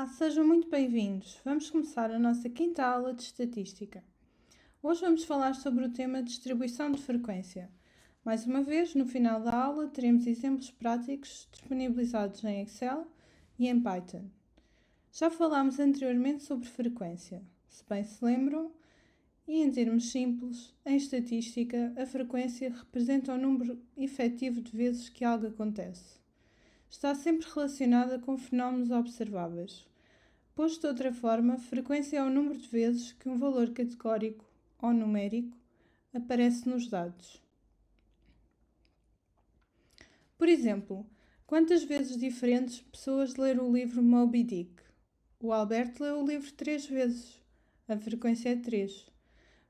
Olá, sejam muito bem-vindos. Vamos começar a nossa quinta aula de Estatística. Hoje vamos falar sobre o tema distribuição de frequência. Mais uma vez, no final da aula, teremos exemplos práticos disponibilizados em Excel e em Python. Já falámos anteriormente sobre frequência, se bem se lembram, e em termos simples, em estatística, a frequência representa o número efetivo de vezes que algo acontece. Está sempre relacionada com fenómenos observáveis. Posto de outra forma, frequência é o número de vezes que um valor categórico ou numérico aparece nos dados. Por exemplo, quantas vezes diferentes pessoas leram o livro Moby Dick? O Alberto leu o livro 3 vezes. A frequência é 3.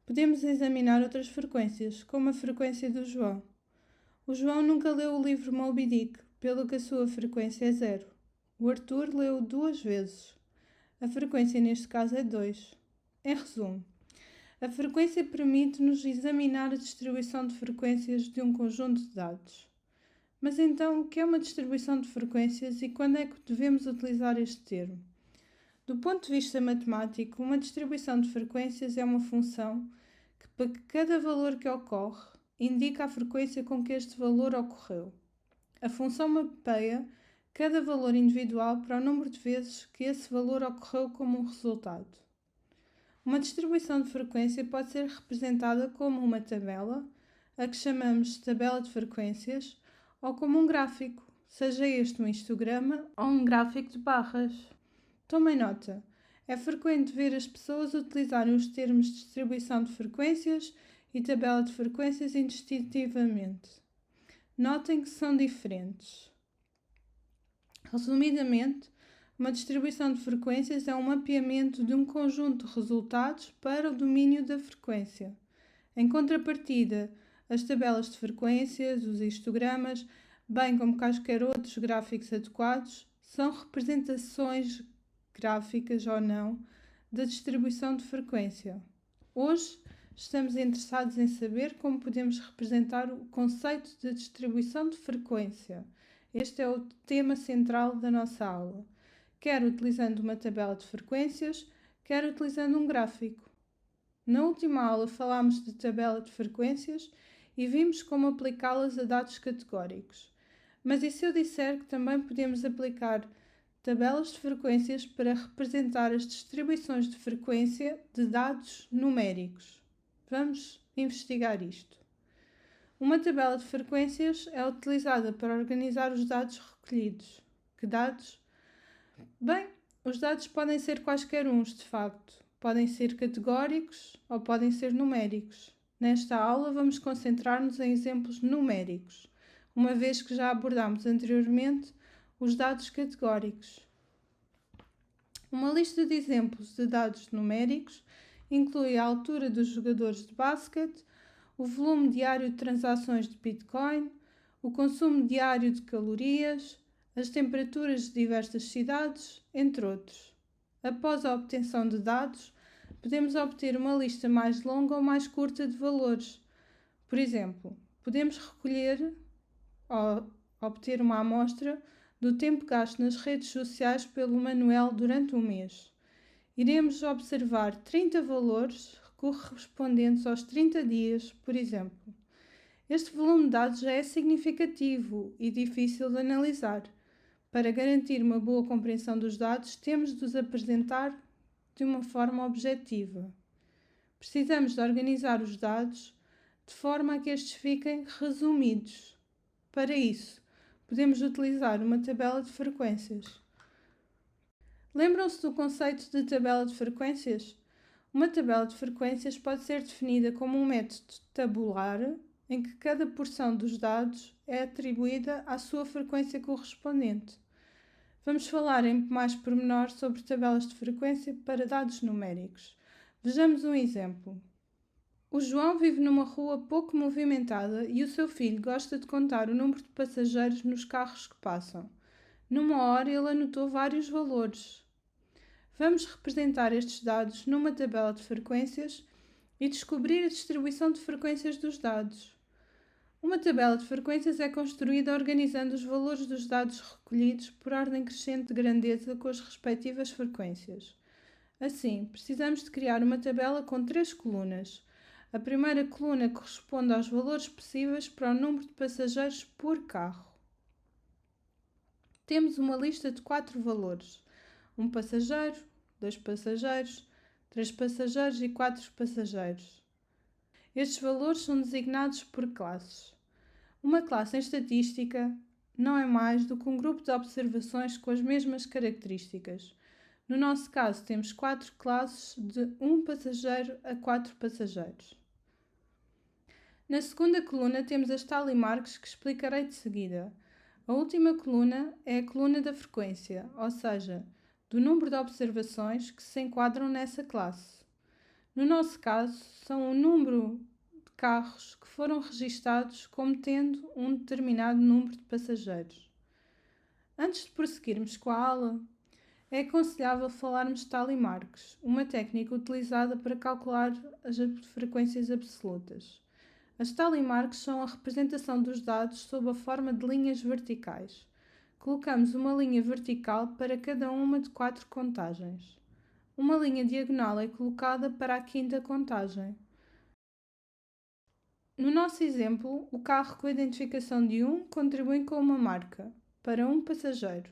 Podemos examinar outras frequências, como a frequência do João. O João nunca leu o livro Moby Dick, pelo que a sua frequência é 0. O Arthur leu 2 vezes. A frequência neste caso é 2. Em resumo, a frequência permite-nos examinar a distribuição de frequências de um conjunto de dados. Mas então, o que é uma distribuição de frequências e quando é que devemos utilizar este termo? Do ponto de vista matemático, uma distribuição de frequências é uma função que, para cada valor que ocorre, indica a frequência com que este valor ocorreu. A função mapeia cada valor individual para o número de vezes que esse valor ocorreu como um resultado. Uma distribuição de frequência pode ser representada como uma tabela, a que chamamos de tabela de frequências, ou como um gráfico, seja este um histograma ou um gráfico de barras. Tomem nota, é frequente ver as pessoas utilizarem os termos distribuição de frequências e tabela de frequências indistintivamente. Notem que são diferentes. Resumidamente, uma distribuição de frequências é um mapeamento de um conjunto de resultados para o domínio da frequência. Em contrapartida, as tabelas de frequências, os histogramas, bem como quaisquer outros gráficos adequados, são representações gráficas ou não da distribuição de frequência. Hoje, estamos interessados em saber como podemos representar o conceito de distribuição de frequência. Este é o tema central da nossa aula, quer utilizando uma tabela de frequências, quer utilizando um gráfico. Na última aula falámos de tabela de frequências e vimos como aplicá-las a dados categóricos. Mas e se eu disser que também podemos aplicar tabelas de frequências para representar as distribuições de frequência de dados numéricos? Vamos investigar isto. Uma tabela de frequências é utilizada para organizar os dados recolhidos. Que dados? Bem, os dados podem ser quaisquer uns, de facto. Podem ser categóricos ou podem ser numéricos. Nesta aula vamos concentrar-nos em exemplos numéricos, uma vez que já abordámos anteriormente os dados categóricos. Uma lista de exemplos de dados numéricos inclui a altura dos jogadores de basquete, o volume diário de transações de Bitcoin, o consumo diário de calorias, as temperaturas de diversas cidades, entre outros. Após a obtenção de dados, podemos obter uma lista mais longa ou mais curta de valores. Por exemplo, podemos recolher ou obter uma amostra do tempo gasto nas redes sociais pelo Manuel durante um mês. Iremos observar 30 valores correspondentes aos 30 dias, por exemplo. Este volume de dados já é significativo e difícil de analisar. Para garantir uma boa compreensão dos dados, temos de os apresentar de uma forma objetiva. Precisamos de organizar os dados de forma a que estes fiquem resumidos. Para isso, podemos utilizar uma tabela de frequências. Lembram-se do conceito de tabela de frequências? Uma tabela de frequências pode ser definida como um método tabular em que cada porção dos dados é atribuída à sua frequência correspondente. Vamos falar em mais pormenor sobre tabelas de frequência para dados numéricos. Vejamos um exemplo. O João vive numa rua pouco movimentada e o seu filho gosta de contar o número de passageiros nos carros que passam. Numa hora ele anotou vários valores. Vamos representar estes dados numa tabela de frequências e descobrir a distribuição de frequências dos dados. Uma tabela de frequências é construída organizando os valores dos dados recolhidos por ordem crescente de grandeza com as respectivas frequências. Assim, precisamos de criar uma tabela com 3 colunas. A primeira coluna corresponde aos valores possíveis para o número de passageiros por carro. Temos uma lista de 4 valores: 1 passageiro, 2 passageiros, 3 passageiros e 4 passageiros. Estes valores são designados por classes. Uma classe em estatística não é mais do que um grupo de observações com as mesmas características. No nosso caso, temos 4 classes de 1 passageiro a 4 passageiros. Na segunda coluna temos as tally marks que explicarei de seguida. A última coluna é a coluna da frequência, ou seja, do número de observações que se enquadram nessa classe. No nosso caso, são o número de carros que foram registados como tendo um determinado número de passageiros. Antes de prosseguirmos com a aula, é aconselhável falarmos de tally marks, uma técnica utilizada para calcular as frequências absolutas. As tally marks são a representação dos dados sob a forma de linhas verticais. Colocamos uma linha vertical para cada uma de 4 contagens. Uma linha diagonal é colocada para a quinta contagem. No nosso exemplo, o carro com a identificação de 1 contribui com uma marca para 1 passageiro,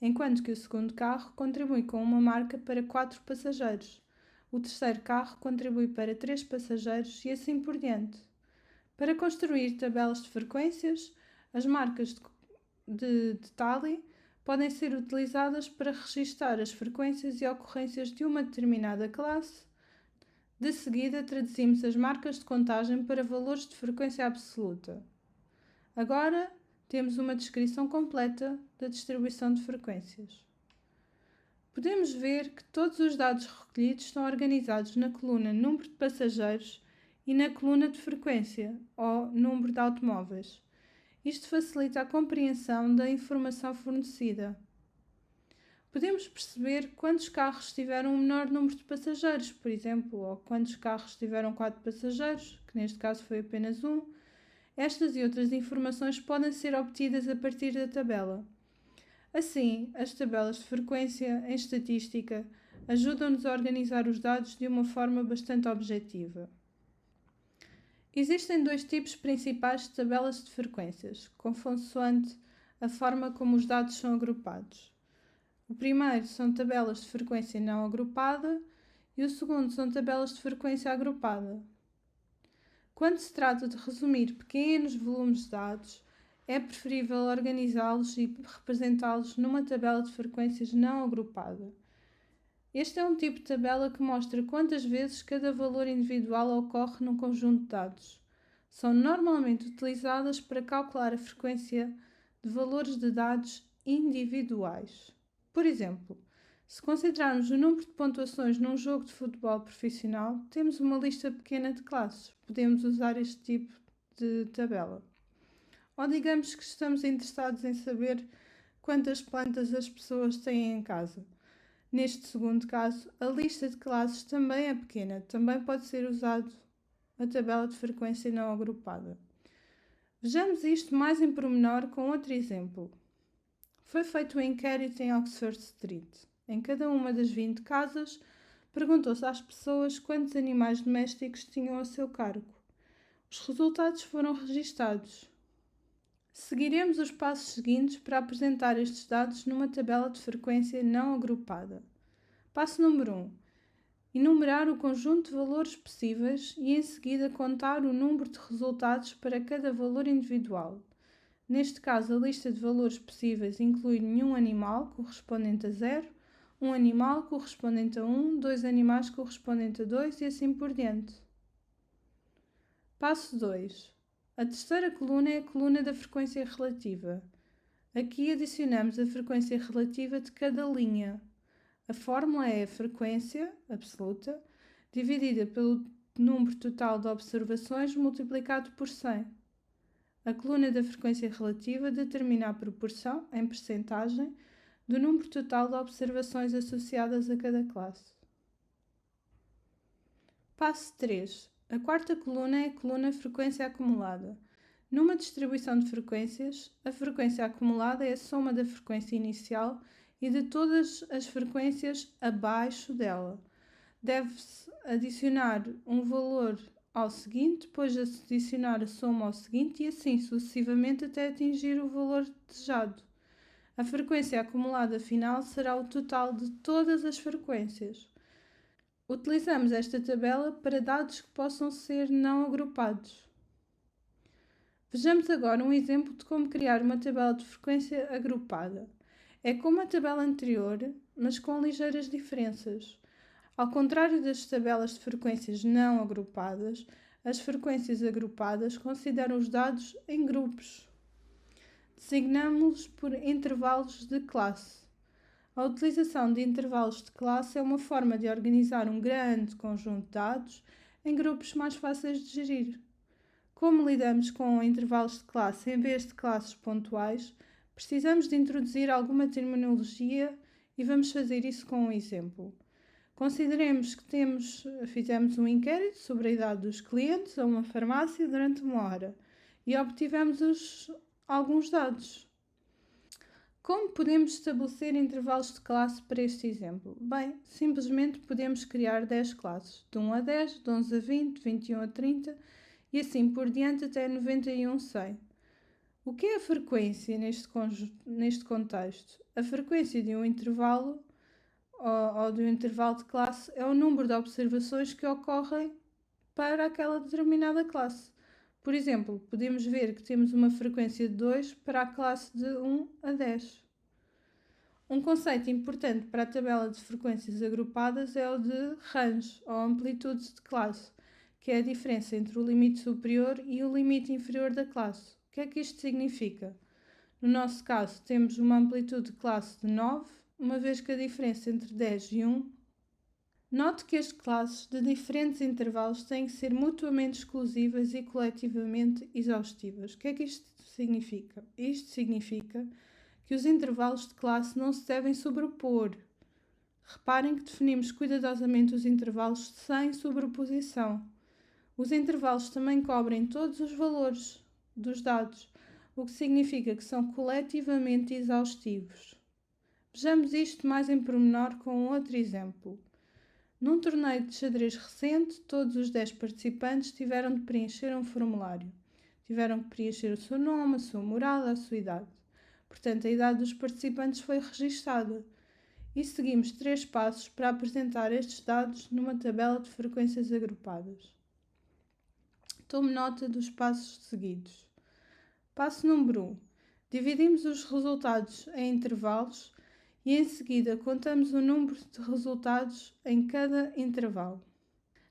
enquanto que o segundo carro contribui com uma marca para 4 passageiros. O terceiro carro contribui para 3 passageiros e assim por diante. Para construir tabelas de frequências, as marcas de tally podem ser utilizadas para registar as frequências e ocorrências de uma determinada classe. De seguida, traduzimos as marcas de contagem para valores de frequência absoluta. Agora, temos uma descrição completa da distribuição de frequências. Podemos ver que todos os dados recolhidos estão organizados na coluna número de passageiros e na coluna de frequência, ou número de automóveis. Isto facilita a compreensão da informação fornecida. Podemos perceber quantos carros tiveram um menor número de passageiros, por exemplo, ou quantos carros tiveram 4 passageiros, que neste caso foi apenas 1. Estas e outras informações podem ser obtidas a partir da tabela. Assim, as tabelas de frequência em estatística ajudam-nos a organizar os dados de uma forma bastante objetiva. Existem 2 tipos principais de tabelas de frequências, consoante a forma como os dados são agrupados. O primeiro são tabelas de frequência não agrupada e o segundo são tabelas de frequência agrupada. Quando se trata de resumir pequenos volumes de dados, é preferível organizá-los e representá-los numa tabela de frequências não agrupada. Este é um tipo de tabela que mostra quantas vezes cada valor individual ocorre num conjunto de dados. São normalmente utilizadas para calcular a frequência de valores de dados individuais. Por exemplo, se considerarmos o número de pontuações num jogo de futebol profissional, temos uma lista pequena de classes. Podemos usar este tipo de tabela. Ou digamos que estamos interessados em saber quantas plantas as pessoas têm em casa. Neste segundo caso, a lista de classes também é pequena. Também pode ser usado a tabela de frequência não agrupada. Vejamos isto mais em pormenor com outro exemplo. Foi feito um inquérito em Oxford Street. Em cada uma das 20 casas, perguntou-se às pessoas quantos animais domésticos tinham a seu cargo. Os resultados foram registados. Seguiremos os passos seguintes para apresentar estes dados numa tabela de frequência não agrupada. Passo número 1. Enumerar o conjunto de valores possíveis e em seguida contar o número de resultados para cada valor individual. Neste caso, a lista de valores possíveis inclui nenhum animal, correspondente a 0, um animal correspondente a 1, 2 animais correspondente a 2 e assim por diante. Passo 2. A terceira coluna é a coluna da frequência relativa. Aqui adicionamos a frequência relativa de cada linha. A fórmula é a frequência absoluta dividida pelo número total de observações multiplicado por 100. A coluna da frequência relativa determina a proporção, em percentagem, do número total de observações associadas a cada classe. Passo 3. A quarta coluna é a coluna frequência acumulada. Numa distribuição de frequências, a frequência acumulada é a soma da frequência inicial e de todas as frequências abaixo dela. Deve-se adicionar um valor ao seguinte, depois adicionar a soma ao seguinte e assim sucessivamente até atingir o valor desejado. A frequência acumulada final será o total de todas as frequências. Utilizamos esta tabela para dados que possam ser não agrupados. Vejamos agora um exemplo de como criar uma tabela de frequência agrupada. É como a tabela anterior, mas com ligeiras diferenças. Ao contrário das tabelas de frequências não agrupadas, as frequências agrupadas consideram os dados em grupos. Designamos-los por intervalos de classe. A utilização de intervalos de classe é uma forma de organizar um grande conjunto de dados em grupos mais fáceis de gerir. Como lidamos com intervalos de classe em vez de classes pontuais, precisamos de introduzir alguma terminologia e vamos fazer isso com um exemplo. Consideremos que fizemos um inquérito sobre a idade dos clientes a uma farmácia durante uma hora e obtivemos alguns dados. Como podemos estabelecer intervalos de classe para este exemplo? Bem, simplesmente podemos criar 10 classes, de 1 a 10, de 11 a 20, de 21 a 30 e assim por diante até 91 100. O que é a frequência neste contexto? A frequência de um intervalo ou de um intervalo de classe é o número de observações que ocorrem para aquela determinada classe. Por exemplo, podemos ver que temos uma frequência de 2 para a classe de 1 a 10. Um conceito importante para a tabela de frequências agrupadas é o de range, ou amplitude de classe, que é a diferença entre o limite superior e o limite inferior da classe. O que é que isto significa? No nosso caso, temos uma amplitude de classe de 9, uma vez que a diferença entre 10 e 1. Note que as classes de diferentes intervalos têm que ser mutuamente exclusivas e coletivamente exaustivas. O que é que isto significa? Isto significa que os intervalos de classe não se devem sobrepor. Reparem que definimos cuidadosamente os intervalos sem sobreposição. Os intervalos também cobrem todos os valores dos dados, o que significa que são coletivamente exaustivos. Vejamos isto mais em pormenor com outro exemplo. Num torneio de xadrez recente, todos os 10 participantes tiveram de preencher um formulário. Tiveram que preencher o seu nome, a sua morada, a sua idade. Portanto, a idade dos participantes foi registada. E seguimos 3 passos para apresentar estes dados numa tabela de frequências agrupadas. Tome nota dos passos seguidos. Passo número 1. Dividimos os resultados em intervalos e em seguida contamos o número de resultados em cada intervalo.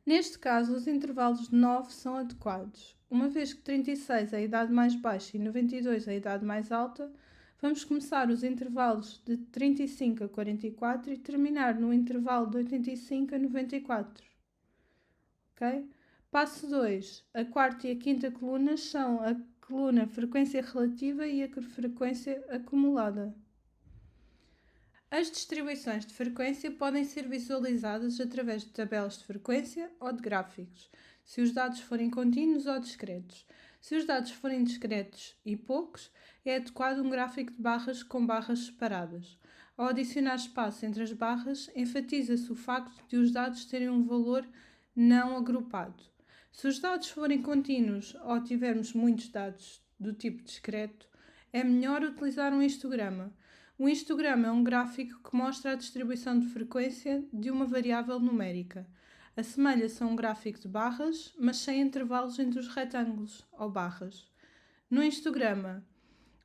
Neste caso, os intervalos de 9 são adequados. Uma vez que 36 é a idade mais baixa e 92 é a idade mais alta, vamos começar os intervalos de 35 a 44 e terminar no intervalo de 85 a 94. Ok? Passo 2. A quarta e a quinta colunas são a coluna frequência relativa e a frequência acumulada. As distribuições de frequência podem ser visualizadas através de tabelas de frequência ou de gráficos, se os dados forem contínuos ou discretos. Se os dados forem discretos e poucos, é adequado um gráfico de barras com barras separadas. Ao adicionar espaço entre as barras, enfatiza-se o facto de os dados terem um valor não agrupado. Se os dados forem contínuos ou tivermos muitos dados do tipo discreto, é melhor utilizar um histograma. Um histograma é um gráfico que mostra a distribuição de frequência de uma variável numérica. Assemelha-se a um gráfico de barras, mas sem intervalos entre os retângulos, ou barras. No histograma,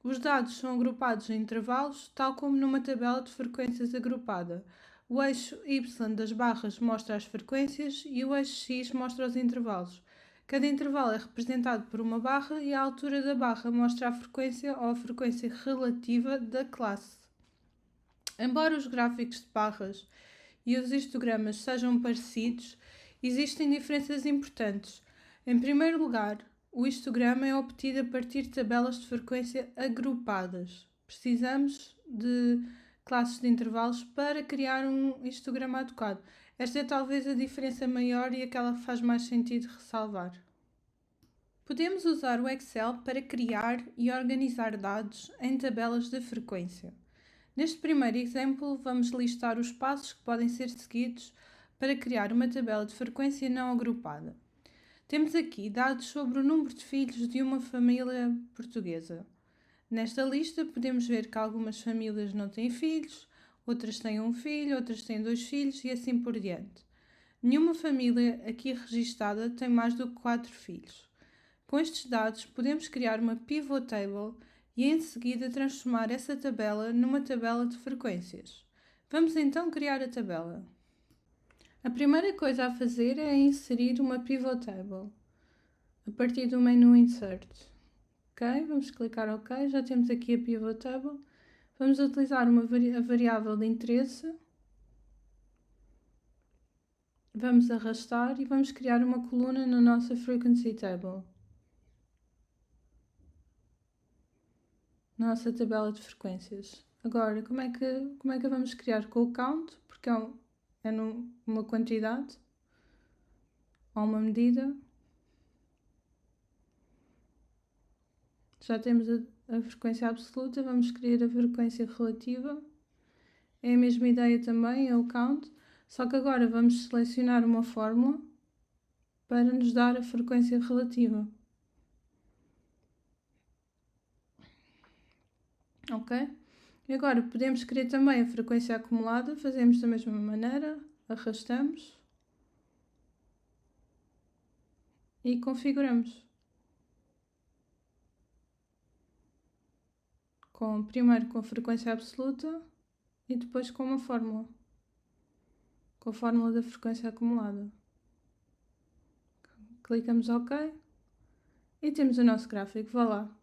os dados são agrupados em intervalos, tal como numa tabela de frequências agrupada. O eixo Y das barras mostra as frequências e o eixo X mostra os intervalos. Cada intervalo é representado por uma barra e a altura da barra mostra a frequência ou a frequência relativa da classe. Embora os gráficos de barras e os histogramas sejam parecidos, existem diferenças importantes. Em primeiro lugar, o histograma é obtido a partir de tabelas de frequência agrupadas. Precisamos de classes de intervalos para criar um histograma adequado. Esta é talvez a diferença maior e aquela que faz mais sentido ressalvar. Podemos usar o Excel para criar e organizar dados em tabelas de frequência. Neste primeiro exemplo, vamos listar os passos que podem ser seguidos para criar uma tabela de frequência não agrupada. Temos aqui dados sobre o número de filhos de uma família portuguesa. Nesta lista podemos ver que algumas famílias não têm filhos, outras têm um filho, outras têm 2 filhos e assim por diante. Nenhuma família aqui registada tem mais do que 4 filhos. Com estes dados podemos criar uma pivot table e em seguida transformar essa tabela numa tabela de frequências. Vamos então criar a tabela. A primeira coisa a fazer é inserir uma pivot table a partir do menu Insert. Ok, vamos clicar OK, já temos aqui a pivot table. Vamos utilizar a variável de interesse. Vamos arrastar e vamos criar uma coluna na nossa frequency table. Nossa tabela de frequências. Agora, como é que vamos criar com o count? Porque é uma quantidade ou uma medida. Já temos a frequência absoluta, vamos criar a frequência relativa. É a mesma ideia também, é o count, só que agora vamos selecionar uma fórmula para nos dar a frequência relativa. Ok? E agora podemos criar também a frequência acumulada, fazemos da mesma maneira, arrastamos e configuramos. Primeiro com a frequência absoluta e depois com uma fórmula, com a fórmula da frequência acumulada. Clicamos OK e temos o nosso gráfico, vá lá.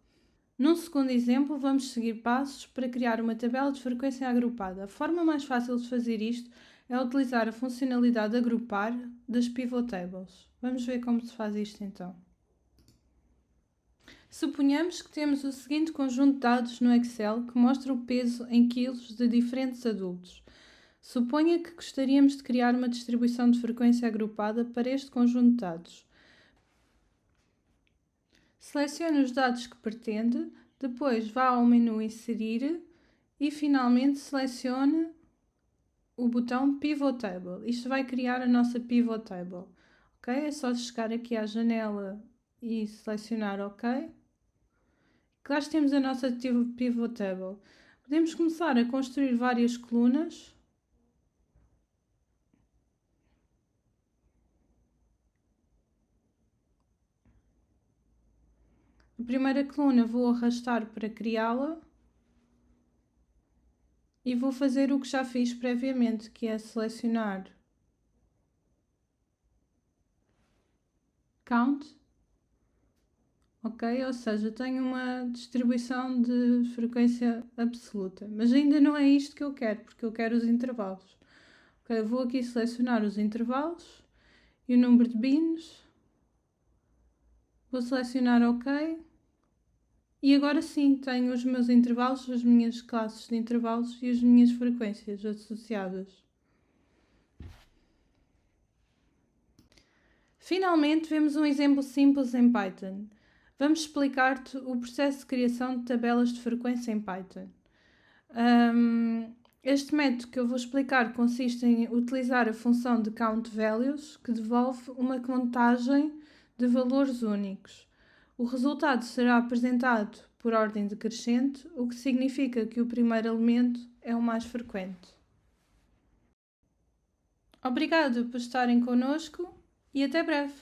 Num segundo exemplo, vamos seguir passos para criar uma tabela de frequência agrupada. A forma mais fácil de fazer isto é utilizar a funcionalidade agrupar das pivot tables. Vamos ver como se faz isto então. Suponhamos que temos o seguinte conjunto de dados no Excel que mostra o peso em quilos de diferentes adultos. Suponha que gostaríamos de criar uma distribuição de frequência agrupada para este conjunto de dados. Selecione os dados que pretende, depois vá ao menu Inserir e finalmente selecione o botão Pivot Table. Isto vai criar a nossa Pivot Table. Ok? É só chegar aqui à janela e selecionar OK. Cá temos a nossa Pivot Table. Podemos começar a construir várias colunas. A primeira coluna vou arrastar para criá-la e vou fazer o que já fiz previamente, que é selecionar Count. Ok? Ou seja, tenho uma distribuição de frequência absoluta, mas ainda não é isto que eu quero, porque eu quero os intervalos. Ok? Eu vou aqui selecionar os intervalos e o número de bins. Vou selecionar OK. E agora sim, tenho os meus intervalos, as minhas classes de intervalos e as minhas frequências associadas. Finalmente, vemos um exemplo simples em Python. Vamos explicar-te o processo de criação de tabelas de frequência em Python. Este método que eu vou explicar consiste em utilizar a função de countValues, que devolve uma contagem de valores únicos. O resultado será apresentado por ordem decrescente, o que significa que o primeiro elemento é o mais frequente. Obrigado por estarem connosco e até breve!